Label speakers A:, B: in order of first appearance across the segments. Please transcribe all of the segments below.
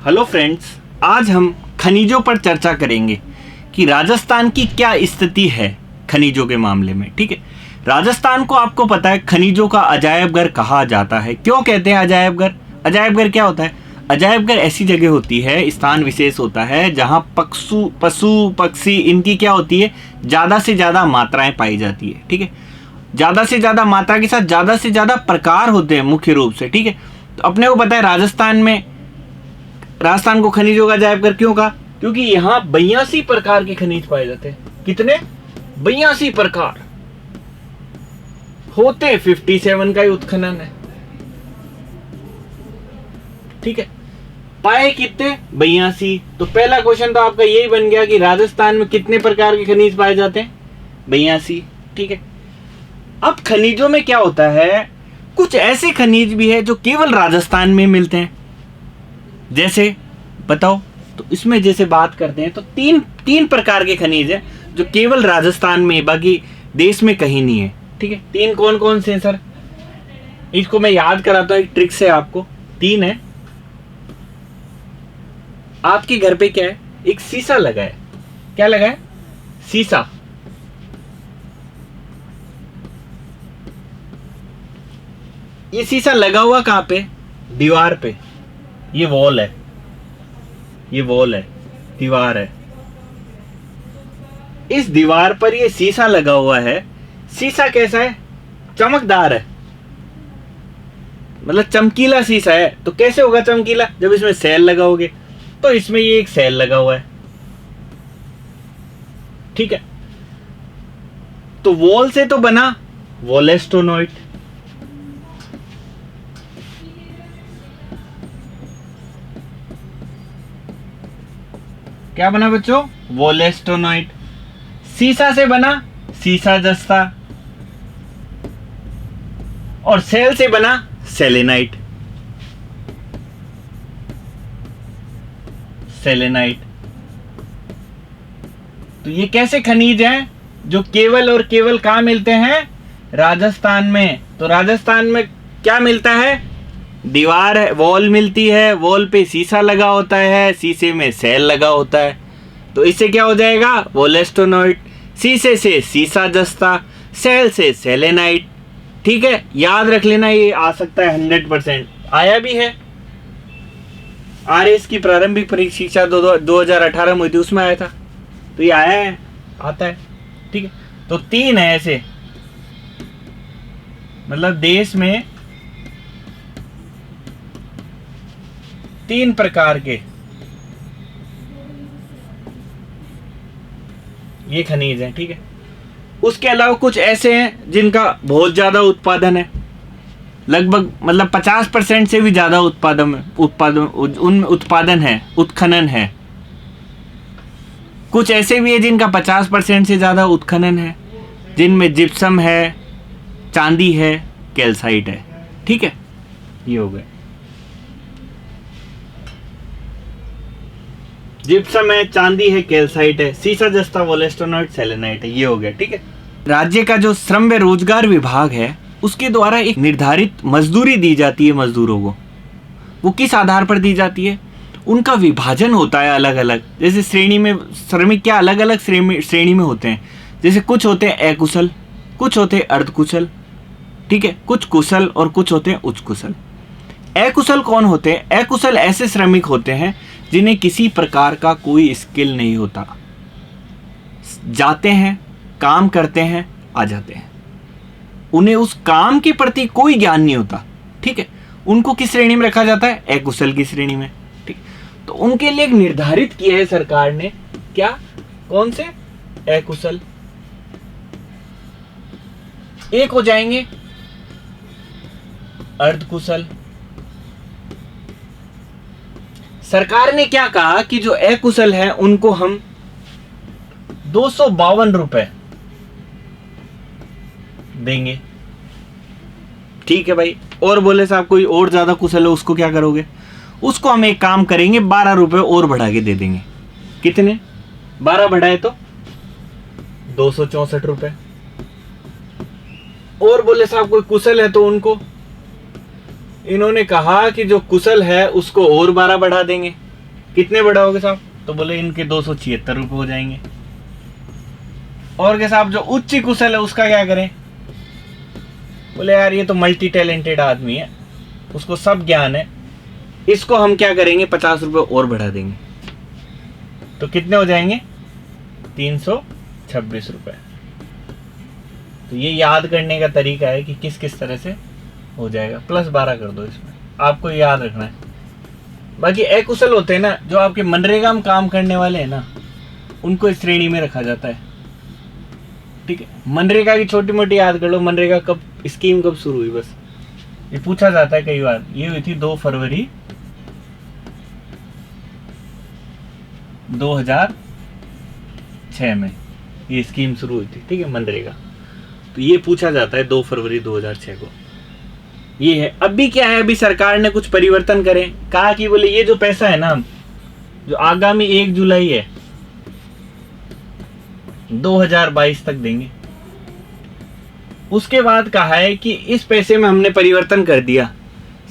A: Hello friends, आज हम खनिजों पर चर्चा करेंगे कि राजस्थान की क्या स्थिति है खनिजों के मामले में। ठीक है, राजस्थान को आपको पता है खनिजों का अजायब घर कहा जाता है। क्यों कहते हैं अजायब घर? अजायब घर क्या होता है? अजायब घर ऐसी जगह होती है, स्थान विशेष होता है जहाँ पशु पक्षी इनकी क्या होती है, ज़्यादा से ज़्यादा मात्राएं पाई जाती है। ठीक है, ज़्यादा से ज़्यादा मात्रा के साथ ज़्यादा से ज़्यादा प्रकार होते हैं मुख्य रूप से। ठीक है, तो अपने को पता है राजस्थान को खनिजों का अजायब घर क्यों कहा? क्योंकि यहाँ 82 प्रकार के खनिज पाए जाते हैं। कितने? 82 प्रकार होते हैं। 57 का ही उत्खनन है। ठीक है, पाए कितने? 82। तो पहला क्वेश्चन तो आपका यही बन गया कि राजस्थान में कितने प्रकार के खनिज पाए जाते हैं? 82। ठीक है, अब खनिजों में क्या होता है, कुछ ऐसे खनिज भी है जो केवल राजस्थान में मिलते हैं। जैसे बताओ, तो इसमें जैसे बात करते हैं तो तीन प्रकार के खनिज है जो केवल राजस्थान में, बाकी देश में कहीं नहीं है। ठीक है, तीन कौन कौन से हैं सर? इसको मैं याद कराता हूं, एक ट्रिक से आपको। तीन है। आपके घर पे क्या है? एक शीशा लगा है। क्या लगा है? शीशा। ये शीशा लगा हुआ कहां पे? दीवार पे। ये वॉल है, ये वॉल है, दीवार है। इस दीवार पर ये शीशा लगा हुआ है। शीशा कैसा है? चमकदार है, मतलब चमकीला शीशा है। तो कैसे होगा चमकीला? जब इसमें सेल लगाओगे। तो इसमें ये एक सेल लगा हुआ है। ठीक है, तो वॉल से तो बना वोलेस्टोनॉइट। क्या बना बच्चों? वोलेस्टोनॉइट। शीशा से बना शीशा जस्ता, और सेल से बना सेलेनाइट। सेलेनाइट। तो ये कैसे खनिज हैं जो केवल और केवल कहां मिलते हैं? राजस्थान में। तो राजस्थान में क्या मिलता है? दीवार है, वॉल मिलती है, वॉल पे शीशा लगा होता है, शीशे में सेल लगा होता है। तो इससे क्या हो जाएगा? वोलेस्टोनॉइट। शीशे से शीशा जस्ता, सेल से सेलेनाइट। ठीक है, याद रख लेना, ये आ सकता है 100%। आया भी है। आरएस की प्रारंभिक परीक्षा 2018 में हुई थी, उसमें आया था। तो ये आया है, आता है। ठीक है, तो तीन है ऐसे, मतलब देश में 3 प्रकार के ये खनिज हैं। ठीक है, उसके अलावा कुछ ऐसे हैं जिनका बहुत ज्यादा उत्पादन है, लगभग मतलब 50% से भी ज्यादा उत्पादन है, उत्खनन है। कुछ ऐसे भी है जिनका 50% से ज्यादा उत्खनन है, जिनमें जिप्सम है, चांदी है, कैल्साइट है। ठीक है, ये हो गए। जिप्सम है, चांदी है, कैल्साइट है, शीशा जस्ता, वोलेस्टोनॉइट, सेलेनाइट है। ये हो गया। ठीक है, राज्य का जो श्रम व रोजगार विभाग है उसके द्वारा एक निर्धारित मजदूरी दी जाती है मजदूरों को। वो किस आधार पर दी जाती है? उनका विभाजन होता है अलग अलग। जैसे श्रेणी में श्रमिक क्या अलग अलग श्रेणी में होते हैं। जैसे कुछ होते हैं अकुशल, कुछ होते हैं अर्धकुशल। ठीक है, कुछ कुशल और कुछ होते हैं उच्च कुशल। अकुशल कौन होते हैं? अकुशल ऐसे श्रमिक होते हैं जिन्हें किसी प्रकार का कोई स्किल नहीं होता, जाते हैं, काम करते हैं, आ जाते हैं, उन्हें उस काम के प्रति कोई ज्ञान नहीं होता। ठीक है, उनको किस श्रेणी में रखा जाता है? अकुशल की श्रेणी में। ठीक, तो उनके लिए एक निर्धारित किया है सरकार ने। क्या? कौन से? अकुशल। एक हो जाएंगे अर्धकुशल। सरकार ने क्या कहा कि जो अकुशल है उनको हम 252 रुपए देंगे। ठीक है भाई, और बोले साहब कोई और ज्यादा कुशल है उसको क्या करोगे? उसको हम एक काम करेंगे, 12 रुपए और बढ़ा के दे देंगे। कितने? 12 बढ़ाए तो 264 रुपए। और बोले साहब कोई कुशल है तो उनको इन्होंने कहा कि जो कुशल है उसको और 12 बढ़ा देंगे। कितने बढ़ाओगे साहब? तो बोले इनके 276 रुपये हो जाएंगे। और के साहब जो उच्च कुशल है उसका क्या करें? बोले यार ये तो मल्टी टैलेंटेड आदमी है, उसको सब ज्ञान है, इसको हम क्या करेंगे 50 रुपये और बढ़ा देंगे। तो कितने हो जाएंगे? 326 रुपये। तो ये याद करने का तरीका है कि किस किस तरह से हो जाएगा। +12 कर दो इसमें, आपको याद रखना है। बाकी अकुशल होते हैं ना, जो आपके मनरेगा में काम करने वाले हैं ना, उनको इस श्रेणी में रखा जाता है। ठीक है, मनरेगा की छोटी मोटी याद कर लो। मनरेगा कब स्कीम कब शुरू हुई, बस ये पूछा जाता है कई बार। ये हुई थी 2 फरवरी 2006 में ये स्कीम शुरू हुई थी। ठीक है, मनरेगा। तो ये पूछा जाता है 2 फरवरी 2006 को। ये है। अभी क्या है, अभी सरकार ने कुछ परिवर्तन करे, कहा कि बोले ये जो पैसा है ना, जो आगामी 1 जुलाई है 2022 तक देंगे। उसके बाद कहा है कि इस पैसे में हमने परिवर्तन कर दिया,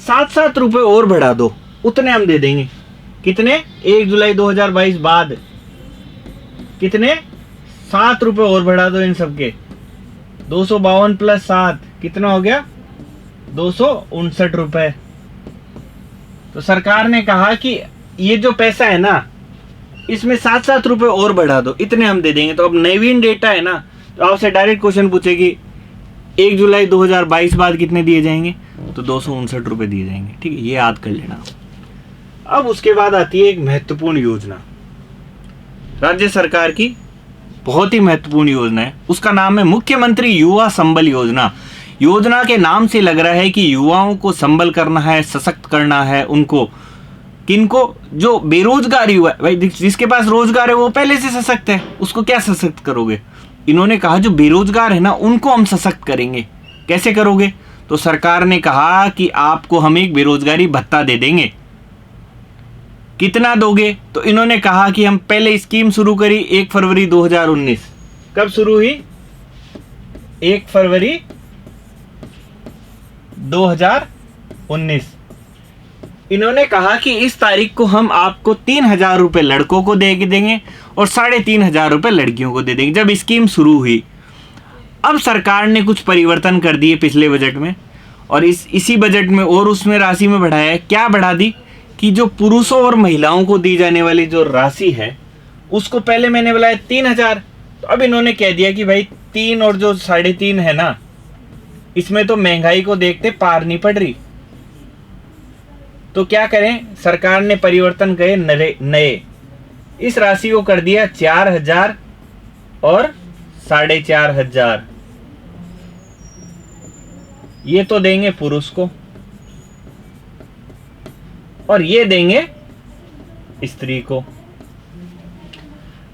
A: 7 रुपए और बढ़ा दो, उतने हम दे देंगे। कितने? 1 जुलाई 2022 बाद कितने? 7 रुपए और बढ़ा दो इन सबके। 252 + 7 कितना हो गया? 259 रुपए। तो सरकार ने कहा कि ये जो पैसा है ना, इसमें 7 रुपए और बढ़ा दो, इतने हम दे देंगे। तो अब नवीन डेटा है ना, तो आपसे डायरेक्ट क्वेश्चन पूछेगी 1 जुलाई 2022 बाद कितने दिए जाएंगे? तो 259 रुपए दिए जाएंगे। ठीक है, ये याद कर लेना। अब उसके बाद आती है एक महत्वपूर्ण योजना, राज्य सरकार की बहुत ही महत्वपूर्ण योजना है। उसका नाम है मुख्यमंत्री युवा संबल योजना। योजना के नाम से लग रहा है कि युवाओं को संबल करना है, सशक्त करना है उनको। किनको? जो बेरोजगार युवा है भाई, जिसके पास रोजगार है वो पहले से सशक्त है, उसको क्या सशक्त करोगे? इन्होंने कहा जो बेरोजगार है ना, उनको हम सशक्त करेंगे। कैसे करोगे? तो सरकार ने कहा कि आपको हम एक बेरोजगारी भत्ता दे देंगे। कितना दोगे? तो इन्होंने कहा कि हम पहले स्कीम शुरू करी 1 फरवरी 2019। कब शुरू हुई? 1 फरवरी 2019। इन्होंने कहा कि इस तारीख को हम आपको 3000 रुपये लड़कों को दे देंगे और 3500 रुपये लड़कियों को दे देंगे। जब स्कीम शुरू हुई, अब सरकार ने कुछ परिवर्तन कर दिए पिछले बजट में, और इसी बजट में और उसमें राशि में बढ़ाया है। क्या बढ़ा दी? कि जो पुरुषों और महिलाओं को दी जाने वाली जो राशि है, उसको पहले मैंने बोला 3000, तो अब इन्होंने कह दिया कि भाई 3 और जो 3.5 है ना, इसमें तो महंगाई को देखते पार नहीं पड़ रही। तो क्या करें? सरकार ने परिवर्तन करे नए, इस राशि को कर दिया 4000 और 4500। ये तो देंगे पुरुष को और ये देंगे स्त्री को।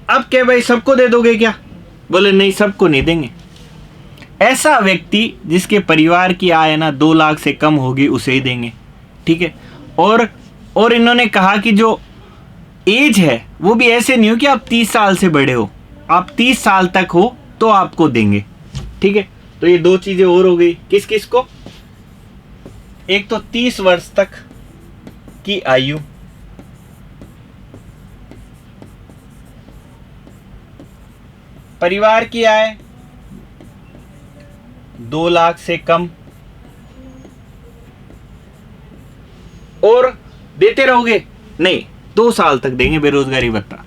A: अब क्या भाई सबको दे दोगे क्या? बोले नहीं, सबको नहीं देंगे। ऐसा व्यक्ति जिसके परिवार की आय ना 2 लाख से कम होगी उसे ही देंगे। ठीक है, और इन्होंने कहा कि जो एज है वो भी ऐसे नहीं हो कि आप 30 साल से बड़े हो, आप 30 साल तक हो तो आपको देंगे। ठीक है, तो ये 2 चीजें और हो गई। किस किस को? एक तो 30 वर्ष तक की आयु, परिवार की आय 2 लाख से कम, और देते रहोगे? नहीं, 2 साल तक देंगे बेरोजगारी भत्ता,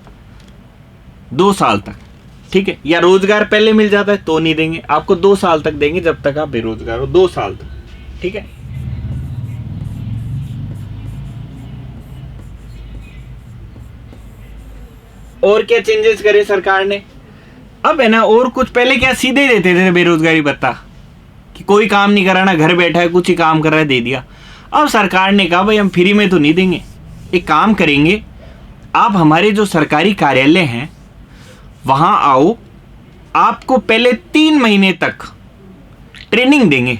A: 2 साल तक। ठीक है, या रोजगार पहले मिल जाता है तो नहीं देंगे, आपको 2 साल तक देंगे जब तक आप बेरोजगार हो, 2 साल तक। ठीक है, और क्या चेंजेस करे सरकार ने? अब है ना, और कुछ पहले क्या सीधे देते थे बेरोजगारी भत्ता कि कोई काम नहीं कराना, घर बैठा है कुछ ही काम कर रहा है, दे दिया। अब सरकार ने कहा भाई हम फ्री में तो नहीं देंगे, एक काम करेंगे, आप हमारे जो सरकारी कार्यालय हैं वहां आओ, आपको पहले 3 महीने तक ट्रेनिंग देंगे।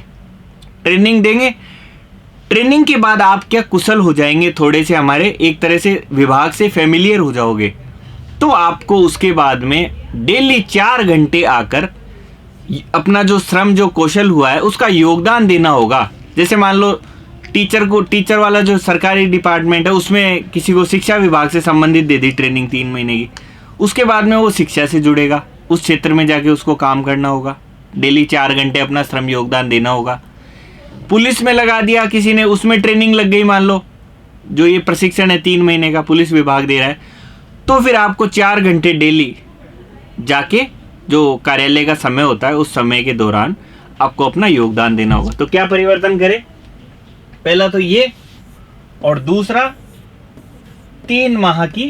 A: ट्रेनिंग के बाद आप क्या कुशल हो जाएंगे, थोड़े से हमारे एक तरह से विभाग से फेमिलियर हो जाओगे, तो आपको उसके बाद में डेली 4 घंटे आकर अपना जो श्रम जो कौशल हुआ है उसका योगदान देना होगा। जैसे मान लो टीचर वाला जो सरकारी डिपार्टमेंट है उसमें किसी को शिक्षा विभाग से संबंधित दे दी ट्रेनिंग 3 महीने की, उसके बाद में वो शिक्षा से जुड़ेगा, उस क्षेत्र में जाके उसको काम करना होगा, डेली 4 घंटे अपना श्रम योगदान देना होगा। पुलिस में लगा दिया किसी ने, उसमें ट्रेनिंग लग गई, मान लो जो ये प्रशिक्षण है 3 महीने का पुलिस विभाग दे रहा है, तो फिर आपको 4 घंटे डेली जाके जो कार्यालय का समय होता है उस समय के दौरान आपको अपना योगदान देना होगा। तो क्या परिवर्तन करें? पहला तो ये, और दूसरा 3 माह की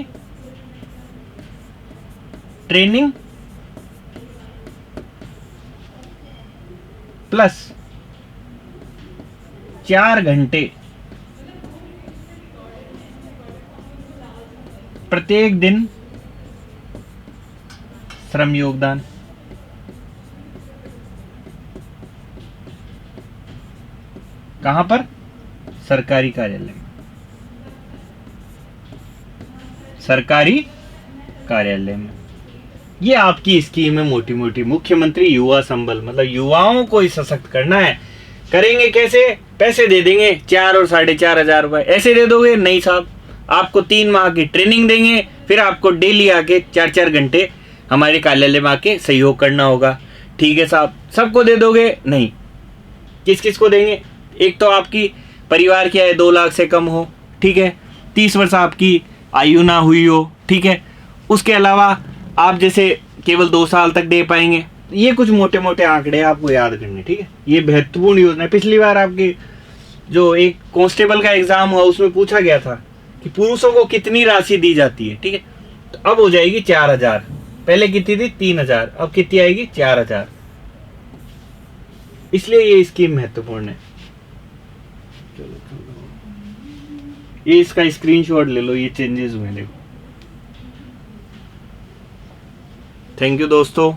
A: ट्रेनिंग प्लस 4 घंटे प्रत्येक दिन श्रम योगदान। कहां पर? सरकारी कार्यालय, सरकारी कार्यालय में। ये आपकी स्कीम है मोटी मोटी, मुख्यमंत्री युवा संबल, मतलब युवाओं को ही सशक्त करना है। करेंगे कैसे? पैसे दे देंगे 4 और 4.5 हजार रुपए, ऐसे दे दोगे? नहीं साहब, आपको 3 माह की ट्रेनिंग देंगे, फिर आपको डेली आके 4-4 घंटे हमारे कार्यालय में आके सहयोग करना होगा। ठीक है साहब, सबको दे दोगे? नहीं। किस किस को देंगे? एक तो आपकी परिवार की आय 2 लाख से कम हो, ठीक है, 30 वर्ष आपकी आयु ना हुई हो, ठीक है, उसके अलावा आप जैसे केवल 2 साल तक दे पाएंगे। ये कुछ मोटे मोटे आंकड़े आपको याद करने, ठीक है। ये महत्वपूर्ण योजना है। पिछली बार आपकी जो एक कांस्टेबल का एग्जाम हुआ उसमें पूछा गया था कि पुरुषों को कितनी राशि दी जाती है, ठीक है, तो अब हो जाएगी 4,000। पहले कितनी थी? 3,000। अब कितनी आएगी? 4,000। इसलिए ये स्कीम महत्वपूर्ण है। ये इसका स्क्रीनशॉट ले लो, ये चेंजेस हुए देखो। थैंक यू दोस्तों।